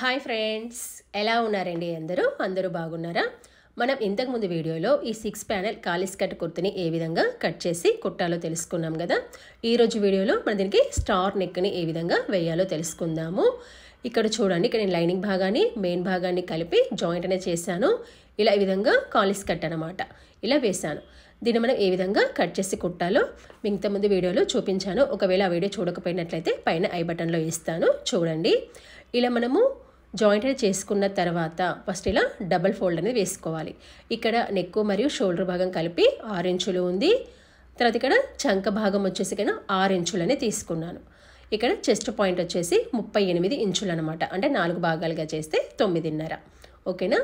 Hi friends, ఎలా ఉన్నారండి? అందరూ బాగున్నారా? మనం ఇంతకుముందు వీడియోలో ఈ 6 ప్యానెల్ ఖాళీ స్కర్ట్ కుర్తీని ఏ విధంగా కట్ చేసి కుట్టాలో తెలుసుకున్నాం కదా. ఈరోజు వీడియోలో మనం దీనికి స్టార్ నెక్ని ఏ విధంగా వేయాలో తెలుసుకుందాము. ఇక్కడ చూడండి, ఇక్కడ నేను లైనింగ్ భాగాన్ని మెయిన్ భాగాన్ని కలిపి జాయింట్ అనేది చేశాను. ఇలా ఈ విధంగా ఖాళీ స్కర్ట్ అనమాట ఇలా వేశాను. దీన్ని మనం ఏ విధంగా కట్ చేసి కుట్టాలో మీకు ఇంతకుముందు వీడియోలో చూపించాను. ఒకవేళ ఆ వీడియో చూడకపోయినట్లయితే పైన ఐ బటన్లో ఇస్తాను, చూడండి. ఇలా మనము జాయింట్ అనేది చేసుకున్న తర్వాత ఫస్ట్ ఇలా డబల్ ఫోల్డ్ అనేది వేసుకోవాలి. ఇక్కడ నెక్ మరియు షోల్డర్ భాగం కలిపి 6 ఇంచులు ఉంది. తర్వాత ఇక్కడ చంక భాగం వచ్చేసి ఇక్కడ 6 ఇంచులు అనేది తీసుకున్నాను. ఇక్కడ చెస్ట్ పాయింట్ వచ్చేసి 38 ఇంచులు అనమాట. అంటే 4 భాగాలుగా చేస్తే 9.5. ఓకేనా?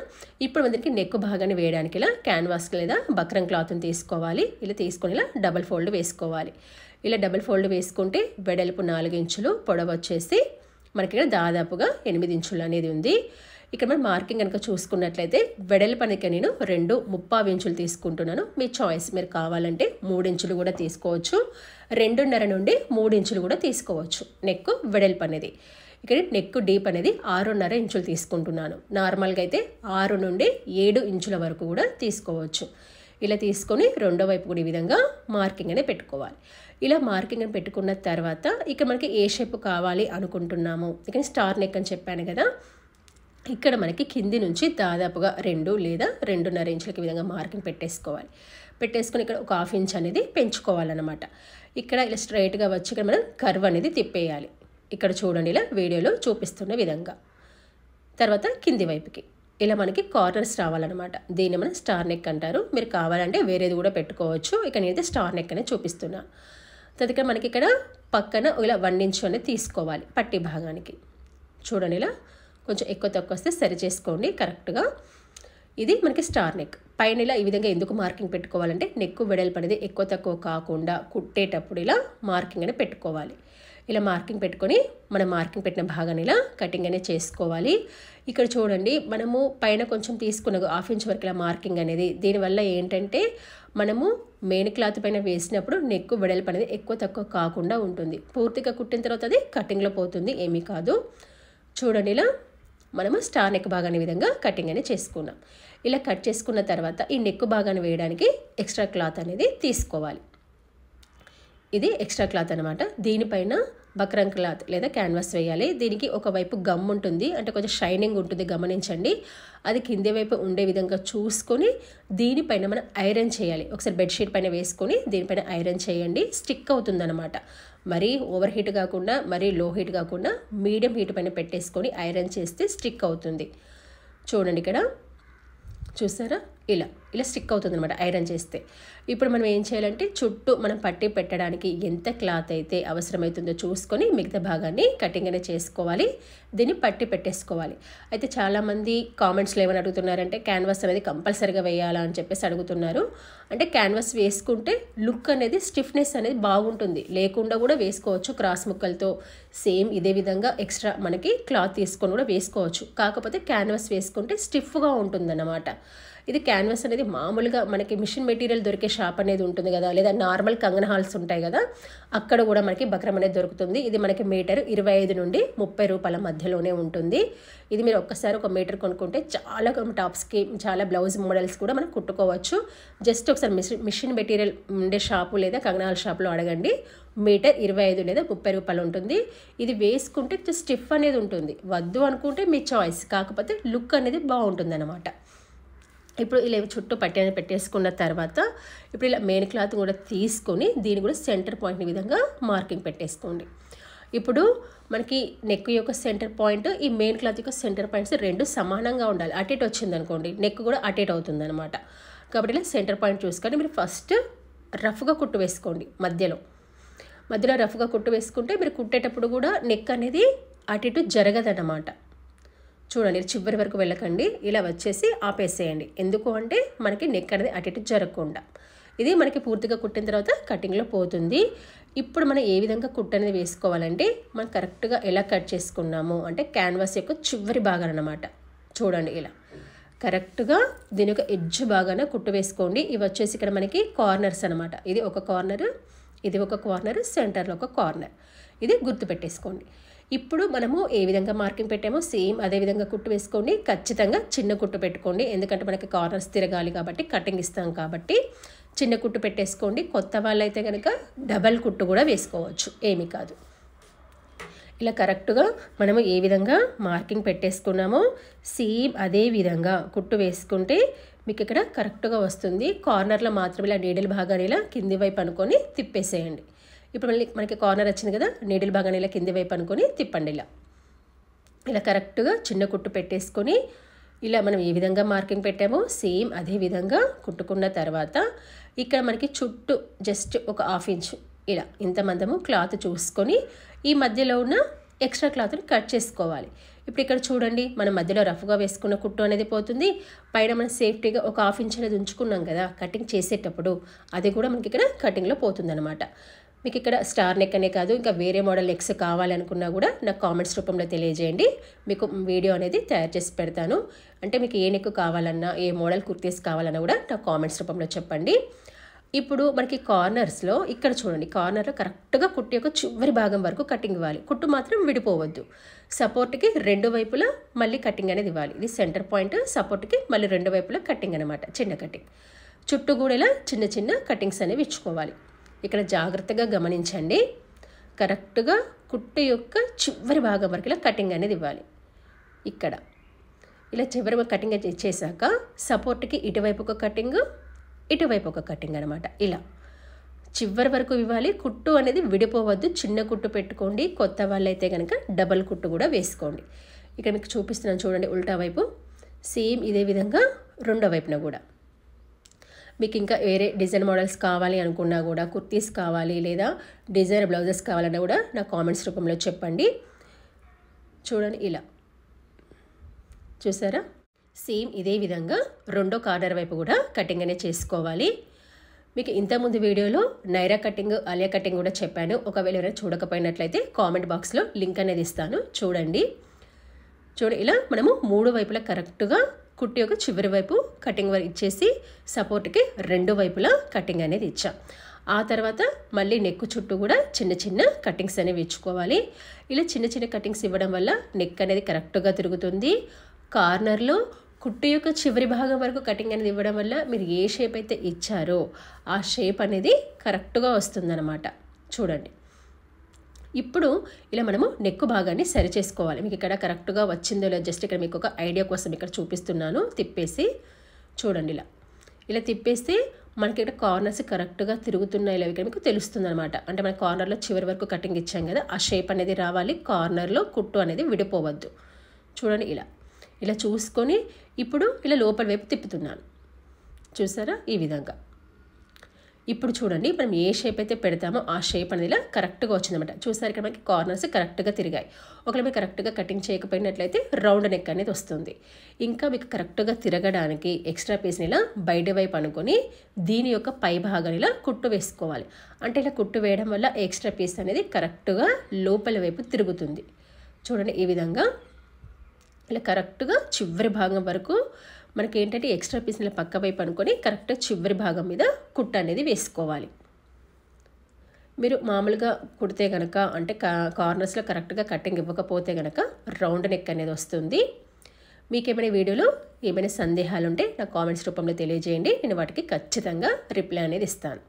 ఇప్పుడు మనకి నెక్ భాగాన్ని వేయడానికి ఇలా క్యాన్వాస్ లేదా బక్రం క్లాత్ని తీసుకోవాలి. ఇలా తీసుకొని ఇలా డబల్ ఫోల్డ్ వేసుకోవాలి. ఇలా డబల్ ఫోల్డ్ వేసుకుంటే వెడల్పు 4 ఇంచులు, పొడవు వచ్చేసి మనకి ఇక్కడ దాదాపుగా 8 ఇంచులు అనేది ఉంది. ఇక్కడ మనం మార్కింగ్ కనుక చూసుకున్నట్లయితే వెడల్పు అనేది నేను 2.25 ఇంచులు తీసుకుంటున్నాను. మీ చాయిస్, మీరు కావాలంటే 3 ఇంచులు కూడా తీసుకోవచ్చు, 2.5 నుండి 3 ఇంచులు కూడా తీసుకోవచ్చు. నెక్ వెడల్పు అనేది ఇక్కడ నెక్ డీప్ అనేది 6.5 ఇంచులు తీసుకుంటున్నాను. నార్మల్గా అయితే 6 నుండి 7 ఇంచుల వరకు కూడా తీసుకోవచ్చు. ఇలా తీసుకొని రెండో వైపు కూడా ఈ విధంగా మార్కింగ్ అనేది పెట్టుకోవాలి. ఇలా మార్కింగ్ అని పెట్టుకున్న తర్వాత ఇక్కడ మనకి ఏ షేప్ కావాలి అనుకుంటున్నాము, ఇక్కడ స్టార్ నెక్ అని చెప్పాను కదా. ఇక్కడ మనకి కింది నుంచి దాదాపుగా 2 లేదా 2.5 ఇంచులకి విధంగా మార్కింగ్ పెట్టేసుకోవాలి. పెట్టేసుకొని ఇక్కడ ఒక 1/2 ఇంచ్ అనేది పెంచుకోవాలన్నమాట. ఇక్కడ ఇలా స్ట్రైట్గా వచ్చి ఇక్కడ మనం కర్వ్ అనేది తిప్పేయాలి. ఇక్కడ చూడండి, ఇలా వీడియోలో చూపిస్తున్న విధంగా. తర్వాత కింది వైపుకి ఇలా మనకి కార్నర్స్ రావాలన్నమాట. దీన్ని మనం స్టార్ నెక్ అంటారు. మీరు కావాలంటే వేరేది కూడా పెట్టుకోవచ్చు. ఇక నేనైతే స్టార్ నెక్ అనేది చూపిస్తున్నాను. తర్వాత ఇక్కడ మనకి ఇక్కడ పక్కన ఇలా 1 ఇంచ్ అనేది తీసుకోవాలి పట్టి భాగానికి. చూడండి, ఇలా కొంచెం ఎక్కువ తక్కువ వస్తే సరి చేసుకోండి కరెక్ట్గా. ఇది మనకి స్టార్ నెక్. పైన ఇలా ఈ విధంగా ఎందుకు మార్కింగ్ పెట్టుకోవాలంటే నెక్ వెడల్పు అనేది ఎక్కువ తక్కువ కాకుండా కుట్టేటప్పుడు ఇలా మార్కింగ్ అనేది పెట్టుకోవాలి. ఇలా మార్కింగ్ పెట్టుకొని మనం మార్కింగ్ పెట్టిన భాగాన్ని ఇలా కటింగ్ అనేది చేసుకోవాలి. ఇక్కడ చూడండి, మనము పైన కొంచెం తీసుకున్న 1/2 ఇంచ్ వరకు ఇలా మార్కింగ్ అనేది, దీనివల్ల ఏంటంటే మనము మెయిన్ క్లాత్ పైన వేసినప్పుడు నెక్ వెడల్పు అనేది ఎక్కువ తక్కువ కాకుండా ఉంటుంది. పూర్తిగా కుట్టిన తర్వాత అది కటింగ్లో పోతుంది, ఏమీ కాదు. చూడండి, ఇలా మనము స్టార్ నెక్ భాగాన్ని విధంగా కటింగ్ అనేది చేసుకున్నాం. ఇలా కట్ చేసుకున్న తర్వాత ఈ నెక్ భాగాన్ని వేయడానికి ఎక్స్ట్రా క్లాత్ అనేది తీసుకోవాలి. ఇది ఎక్స్ట్రా క్లాత్ అనమాట. దీనిపైన బక్రం క్లాత్ లేదా క్యాన్వాస్ వేయాలి. దీనికి ఒకవైపు గమ్ ఉంటుంది, అంటే కొంచెం షైనింగ్ ఉంటుంది, గమనించండి. అది కింది వైపు ఉండే విధంగా చూసుకొని దీనిపైన మనం ఐరన్ చేయాలి. ఒకసారి బెడ్షీట్ పైన వేసుకొని దీనిపైన ఐరన్ చేయండి. స్టిక్ అవుతుందన్నమాట. మరీ ఓవర్ హీట్ కాకుండా మరీ లో హీట్ కాకుండా మీడియం హీట్ పైన పెట్టేసుకొని ఐరన్ చేస్తే స్టిక్ అవుతుంది. చూడండి, ఇక్కడ చూసారా, ఇలా స్టిక్ అవుతుంది అనమాట ఐరన్ చేస్తే. ఇప్పుడు మనం ఏం చేయాలంటే చుట్టూ మనం పట్టి పెట్టడానికి ఎంత క్లాత్ అయితే అవసరమవుతుందో చూసుకొని మిగతా భాగాన్ని కటింగ్ అనేది చేసుకోవాలి. దీన్ని పట్టి పెట్టేసుకోవాలి. అయితే చాలామంది కామెంట్స్లో ఏమని అడుగుతున్నారంటే క్యాన్వాస్ అనేది కంపల్సరీగా వేయాలా అని చెప్పేసి అడుగుతున్నారు. అంటే క్యాన్వాస్ వేసుకుంటే లుక్ అనేది స్టిఫ్నెస్ అనేది బాగుంటుంది, లేకుండా కూడా వేసుకోవచ్చు. క్రాస్ ముక్కలతో సేమ్ ఇదే విధంగా ఎక్స్ట్రా మనకి క్లాత్ తీసుకొని కూడా వేసుకోవచ్చు. కాకపోతే క్యాన్వాస్ వేసుకుంటే స్టిఫ్గా ఉంటుందన్నమాట. ఇది క్యాన్వాస్ అనేది మామూలుగా మనకి మిషన్ మెటీరియల్ దొరికే షాప్ అనేది ఉంటుంది కదా, లేదా నార్మల్ కంగన హాల్స్ ఉంటాయి కదా, అక్కడ కూడా మనకి బక్రం అనేది దొరుకుతుంది. ఇది మనకి మీటర్ 25 నుండి 30 రూపాయల మధ్యలోనే ఉంటుంది. ఇది మీరు ఒక్కసారి 1 మీటర్ కొనుక్కుంటే చాలా టాప్స్కి, చాలా బ్లౌజ్ మోడల్స్ కూడా మనం కుట్టుకోవచ్చు. జస్ట్ ఒకసారి మిషన్ మెటీరియల్ ఉండే షాపు లేదా కంగన హాల్ షాప్లో అడగండి. మీటర్ 25 లేదా 30 రూపాయలు ఉంటుంది. ఇది వేసుకుంటే స్టిఫ్ అనేది ఉంటుంది. వద్దు అనుకుంటే మీ చాయిస్, కాకపోతే లుక్ అనేది బాగుంటుంది అన్నమాట. ఇప్పుడు ఇలా చుట్టూ పట్టి అనేది పెట్టేసుకున్న తర్వాత ఇప్పుడు ఇలా మెయిన్ క్లాత్ కూడా తీసుకొని దీన్ని కూడా సెంటర్ పాయింట్ని విధంగా మార్కింగ్ పెట్టేసుకోండి. ఇప్పుడు మనకి నెక్ యొక్క సెంటర్ పాయింట్, ఈ మెయిన్ క్లాత్ యొక్క సెంటర్ పాయింట్స్ 2 సమానంగా ఉండాలి. అటు ఇటు వచ్చింది అనుకోండి నెక్ కూడా అటు ఇటు అవుతుంది అనమాట. కాబట్టి ఇలా సెంటర్ పాయింట్ చూసుకొని మీరు ఫస్ట్ రఫ్గా కుట్టు వేసుకోండి. మధ్యలో రఫ్గా కుట్టు వేసుకుంటే మీరు కుట్టేటప్పుడు కూడా నెక్ అనేది అటు ఇటు జరగదన్నమాట. చూడండి, చివరి వరకు వెళ్ళకండి, ఇలా వచ్చేసి ఆపేసేయండి. ఎందుకు అంటే మనకి నెక్ అనేది అటు ఇటు జరగకుండా. ఇది మనకి పూర్తిగా కుట్టిన తర్వాత కటింగ్లో పోతుంది. ఇప్పుడు మనం ఏ విధంగా కుట్టు అనేది వేసుకోవాలంటే మనం కరెక్ట్గా ఎలా కట్ చేసుకున్నాము అంటే క్యాన్వాస్ యొక్క చివరి భాగం అన్నమాట. చూడండి, ఇలా కరెక్ట్గా దీని యొక్క ఎడ్జ్ భాగాన కుట్టు వేసుకోండి. ఇవి వచ్చేసి ఇక్కడ మనకి కార్నర్స్ అనమాట. ఇది ఒక కార్నర్, ఇది ఒక కార్నర్, సెంటర్లో ఒక కార్నర్. ఇది గుర్తు పెట్టేసుకోండి. ఇప్పుడు మనము ఏ విధంగా మార్కింగ్ పెట్టామో సేమ్ అదే విధంగా కుట్టు వేసుకోండి. ఖచ్చితంగా చిన్న కుట్టు పెట్టుకోండి, ఎందుకంటే మనకి కార్నర్స్ తిరగాలి కాబట్టి, కటింగ్ ఇస్తాం కాబట్టి చిన్న కుట్టు పెట్టేసుకోండి. కొత్త వాళ్ళైతే కనుక డబల్ కుట్టు కూడా వేసుకోవచ్చు, ఏమీ కాదు. ఇలా కరెక్ట్గా మనము ఏ విధంగా మార్కింగ్ పెట్టేసుకున్నామో సేమ్ అదే విధంగా కుట్టు వేసుకుంటే మీకు ఇక్కడ కరెక్ట్గా వస్తుంది. కార్నర్లో మాత్రం ఇలా నీడిల్ భాగాన్ని ఇలా కింది వైపు అనుకొని తిప్పేసేయండి. ఇప్పుడు మళ్ళీ మనకి కార్నర్ వచ్చింది కదా, నీడిల్ భాగాన్ని ఇలా కింది వైపు అనుకొని తిప్పండి. ఇలా కరెక్ట్గా చిన్న కుట్టు పెట్టేసుకొని ఇలా మనం ఏ విధంగా మార్కింగ్ పెట్టామో సేమ్ అదే విధంగా కుట్టుకున్న తర్వాత ఇక్కడ మనకి చుట్టూ జస్ట్ ఒక 1/2 ఇంచు ఇలా ఇంత మందము క్లాత్ చూసుకొని ఈ మధ్యలో ఉన్న ఎక్స్ట్రా క్లాత్ని కట్ చేసుకోవాలి. ఇప్పుడు ఇక్కడ చూడండి, మనం మధ్యలో రఫ్గా వేసుకున్న కుట్టు అనేది పోతుంది. పైన మనం సేఫ్టీగా ఒక 1/2 ఇంచ్ అనేది ఉంచుకున్నాం కదా కటింగ్ చేసేటప్పుడు, అది కూడా మనకి ఇక్కడ కటింగ్లో పోతుందన్నమాట. మీకు ఇక్కడ స్టార్ నెక్ అనే కాదు, ఇంకా వేరే మోడల్ నెక్స్ కావాలనుకున్నా కూడా నాకు కామెంట్స్ రూపంలో తెలియజేయండి. మీకు వీడియో అనేది తయారు చేసి పెడతాను. అంటే మీకు ఏ నెక్ కావాలన్నా, ఏ మోడల్ కుర్తీస్ కావాలన్నా కూడా నాకు కామెంట్స్ రూపంలో చెప్పండి. ఇప్పుడు మనకి కార్నర్స్లో ఇక్కడ చూడండి, కార్నర్లో కరెక్ట్గా కుట్టు యొక్క చివరి భాగం వరకు కటింగ్ ఇవ్వాలి. కుట్టు మాత్రం విడిపోవద్దు. సపోర్ట్కి 2 వైపులా మళ్ళీ కటింగ్ అనేది ఇవ్వాలి. ఇది సెంటర్ పాయింట్, సపోర్ట్కి మళ్ళీ 2 వైపులా కటింగ్ అనమాట, చిన్న కటింగ్. చుట్టూ కూడా ఇలా చిన్న చిన్న కటింగ్స్ అనేవి ఇచ్చుకోవాలి. ఇక్కడ జాగ్రత్తగా గమనించండి, కరెక్ట్గా కుట్టు యొక్క చివరి భాగం వరకు ఇలా కటింగ్ అనేది ఇవ్వాలి. ఇక్కడ ఇలా చివరి కటింగ్ చేశాక సపోర్ట్కి ఇటువైపు ఒక కటింగ్, ఇటువైపు ఒక కటింగ్ అనమాట. ఇలా చివరి వరకు ఇవ్వాలి. కుట్టు అనేది విడిపోవద్దు, చిన్న కుట్టు పెట్టుకోండి. కొత్త వాళ్ళైతే కనుక డబల్ కుట్టు కూడా వేసుకోండి. ఇక్కడ మీకు చూపిస్తున్నాను చూడండి, ఉల్టా వైపు సేమ్ ఇదే విధంగా రెండో వైపున కూడా. మీకు ఇంకా వేరే డిజైన్ మోడల్స్ కావాలి అనుకున్నా కూడా, కుర్తీస్ కావాలి లేదా డిజైనర్ బ్లౌజెస్ కావాలన్నా కూడా నా కామెంట్స్ రూపంలో చెప్పండి. చూడండి, ఇలా చూసారా, సేమ్ ఇదే విధంగా రెండో కార్నర్ వైపు కూడా కటింగ్ అనేది చేసుకోవాలి. మీకు ఇంతకుముందు వీడియోలో నైరా కటింగ్, అలియా కటింగ్ కూడా చెప్పాను. ఒకవేళ ఎవరైనా చూడకపోయినట్లయితే కామెంట్ బాక్స్లో లింక్ అనేది ఇస్తాను, చూడండి. ఇలా మనము 3 వైపులా కరెక్ట్గా కుట్టు యొక్క చివరి వైపు కటింగ్ వరకు ఇచ్చేసి సపోర్ట్కి 2 వైపులా కటింగ్ అనేది ఇచ్చాం. ఆ తర్వాత మళ్ళీ నెక్ చుట్టూ కూడా చిన్న చిన్న కటింగ్స్ అనేవి ఇచ్చుకోవాలి. ఇలా చిన్న చిన్న కటింగ్స్ ఇవ్వడం వల్ల నెక్ అనేది కరెక్ట్గా తిరుగుతుంది. కార్నర్లో కుట్టు యొక్క చివరి భాగం వరకు కటింగ్ అనేది ఇవ్వడం వల్ల మీరు ఏ షేప్ అయితే ఇచ్చారో ఆ షేప్ అనేది కరెక్ట్గా వస్తుందన్నమాట. చూడండి, ఇప్పుడు ఇలా మనము నెక్ భాగాన్ని సరి చేసుకోవాలి. మీకు ఇక్కడ కరెక్ట్గా వచ్చిందో లేదో జస్ట్ ఇక్కడ మీకు ఒక ఐడియా కోసం ఇక్కడ చూపిస్తున్నాను. తిప్పేసి చూడండి, ఇలా తిప్పేస్తే మనకి ఇక్కడ కార్నర్స్ కరెక్ట్గా తిరుగుతున్నాయి ఇలా ఇక్కడ మీకు తెలుస్తుంది అనమాట. అంటే మన కార్నర్లో చివరి వరకు కటింగ్ ఇచ్చాం కదా, ఆ షేప్ అనేది రావాలి. కార్నర్లో కుట్టు అనేది విడిపోవద్దు. చూడండి, ఇలా చూసుకొని ఇప్పుడు ఇలా లోపల వైపు తిప్పుతున్నాను. చూసారా, ఈ విధంగా. ఇప్పుడు చూడండి, మనం ఏ షేప్ అయితే పెడతామో ఆ షేప్ అనేది ఇలా కరెక్ట్గా వచ్చిందన్నమాట. చూసారు, ఇక్కడ మనకి కార్నర్స్ కరెక్ట్గా తిరిగాయి. ఒకవేళ మీకు కరెక్ట్గా కటింగ్ చేయకపోయినట్లయితే రౌండ్ నెక్ అనేది వస్తుంది. ఇంకా మీకు కరెక్ట్గా తిరగడానికి ఎక్స్ట్రా పీస్ని ఇలా బయట వైపు అనుకొని దీని యొక్క పై భాగాన్ని ఇలా కుట్టు వేసుకోవాలి. అంటే ఇలా కుట్టు వేయడం వల్ల ఎక్స్ట్రా పీస్ అనేది కరెక్ట్గా లోపల వైపు తిరుగుతుంది. చూడండి, ఈ విధంగా ఇలా కరెక్ట్గా చివరి భాగం వరకు మనకి ఏంటంటే ఎక్స్ట్రా పీస్ని పక్క వైపు అనుకొని కరెక్ట్గా చివరి భాగం మీద కుట్టు అనేది వేసుకోవాలి. మీరు మామూలుగా కుడితే కనుక అంటే కార్నర్స్లో కరెక్ట్గా కటింగ్ ఇవ్వకపోతే కనుక రౌండ్ నెక్ అనేది వస్తుంది. మీకు ఏమైనా వీడియోలో ఏమైనా సందేహాలు ఉంటే నా కామెంట్స్ రూపంలో తెలియజేయండి, నేను వాటికి ఖచ్చితంగా రిప్లై అనేది ఇస్తాను.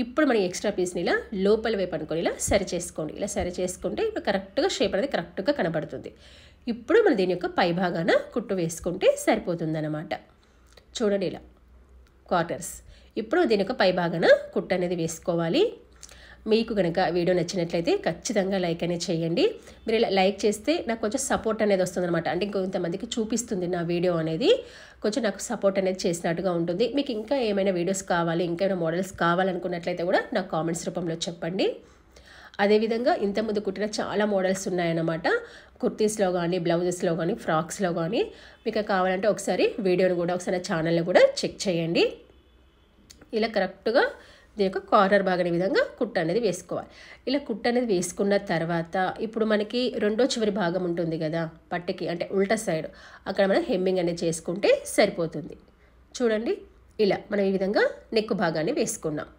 ఇప్పుడు మనం ఎక్స్ట్రా పీస్ని ఇలా లోపల వైపు అనుకొని ఇలా సరి చేసుకోండి. ఇలా సరి చేసుకుంటే ఇప్పుడు కరెక్ట్గా షేప్ అనేది కరెక్ట్గా కనబడుతుంది. ఇప్పుడు మనం దీని యొక్క పై భాగాన కుట్టు వేసుకుంటే సరిపోతుందన్నమాట. చూడండి, ఇలా క్వార్టర్స్. ఇప్పుడు దీని యొక్క పై భాగాన కుట్టు అనేది వేసుకోవాలి. మీకు కనుక వీడియో నచ్చినట్లయితే ఖచ్చితంగా లైక్ అనేది చేయండి. మీరు ఇలా లైక్ చేస్తే నాకు కొంచెం సపోర్ట్ అనేది వస్తుందన్నమాట. అంటే ఇంకొంతమందికి చూపిస్తుంది నా వీడియో అనేది, కొంచెం నాకు సపోర్ట్ అనేది చేసినట్టుగా ఉంటుంది. మీకు ఇంకా ఏమైనా వీడియోస్ కావాలి, ఇంకా ఏమైనా మోడల్స్ కావాలనుకున్నట్లయితే కూడా నాకు కామెంట్స్ రూపంలో చెప్పండి. అదేవిధంగా ఇంతకుముందు కుట్టిన చాలా మోడల్స్ ఉన్నాయన్నమాట. కుర్తీస్లో కానీ, బ్లౌజెస్లో కానీ, ఫ్రాక్స్లో కానీ. మీకు కావాలంటే ఒకసారి వీడియోని కూడా ఒకసారి ఛానల్ని కూడా చెక్ చేయండి. ఇలా కరెక్ట్గా దీని యొక్క కార్నర్ భాగాన్ని విధంగా కుట్టు అనేది వేసుకోవాలి. ఇలా కుట్టు అనేది వేసుకున్న తర్వాత ఇప్పుడు మనకి రెండో చివరి భాగం ఉంటుంది కదా పట్టికి, అంటే ఉల్టా సైడ్, అక్కడ మనం హెమ్మింగ్ అనేది చేసుకుంటే సరిపోతుంది. చూడండి, ఇలా మనం ఈ విధంగా నెక్ భాగాన్ని వేసుకున్నాం.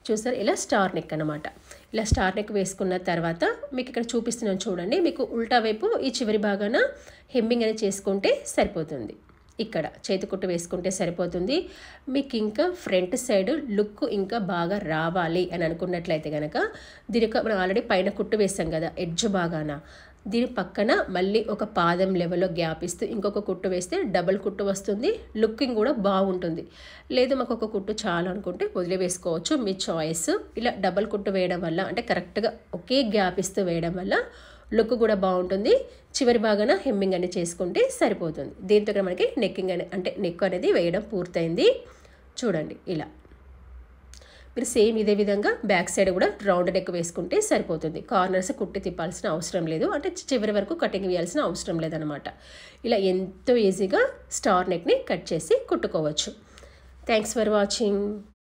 చూసారు ఇలా స్టార్ నెక్ అనమాట. ఇలా స్టార్ నెక్ వేసుకున్న తర్వాత మీకు ఇక్కడ చూపిస్తున్నాను చూడండి. మీకు ఉల్టా వైపు ఈ చివరి భాగాన హెమ్మింగ్ అనేది చేసుకుంటే సరిపోతుంది. ఇక్కడ చేతి కుట్టు వేసుకుంటే సరిపోతుంది. మీకు ఇంకా ఫ్రంట్ సైడ్ లుక్ ఇంకా బాగా రావాలి అని అనుకున్నట్లయితే కనుక దీనికి మనం ఆల్రెడీ పైన కుట్టు వేసాం కదా ఎడ్జ్ భాగాన, దీని పక్కన మళ్ళీ ఒక పాదం లెవెల్లో గ్యాప్ ఇస్తూ ఇంకొక కుట్టు వేస్తే డబల్ కుట్టు వస్తుంది. లుకింగ్ కూడా బాగుంటుంది. లేదు మాకు ఒక కుట్టు చాలు అనుకుంటే వదిలివేసుకోవచ్చు, మీ చాయిస్. ఇలా డబల్ కుట్టు వేయడం వల్ల అంటే కరెక్ట్గా ఒకే గ్యాప్ ఇస్తూ వేయడం వల్ల లుక్ కూడా బాగుంటుంది. చివరి భాగాన హెమ్మింగ్ అనేది చేసుకుంటే సరిపోతుంది. దీంతో మనకి నెక్కింగ్ అంటే నెక్ అనేది వేయడం పూర్తయింది. చూడండి ఇలా మీరు సేమ్ ఇదే విధంగా బ్యాక్ సైడ్ కూడా రౌండ్ నెక్ వేసుకుంటే సరిపోతుంది. కార్నర్స్ కుట్టి తిప్పాల్సిన అవసరం లేదు, అంటే చివరి వరకు కటింగ్ వేయాల్సిన అవసరం లేదనమాట. ఇలా ఎంతో ఈజీగా స్టార్ నెక్ని కట్ చేసి కుట్టుకోవచ్చు. Thanks for watching.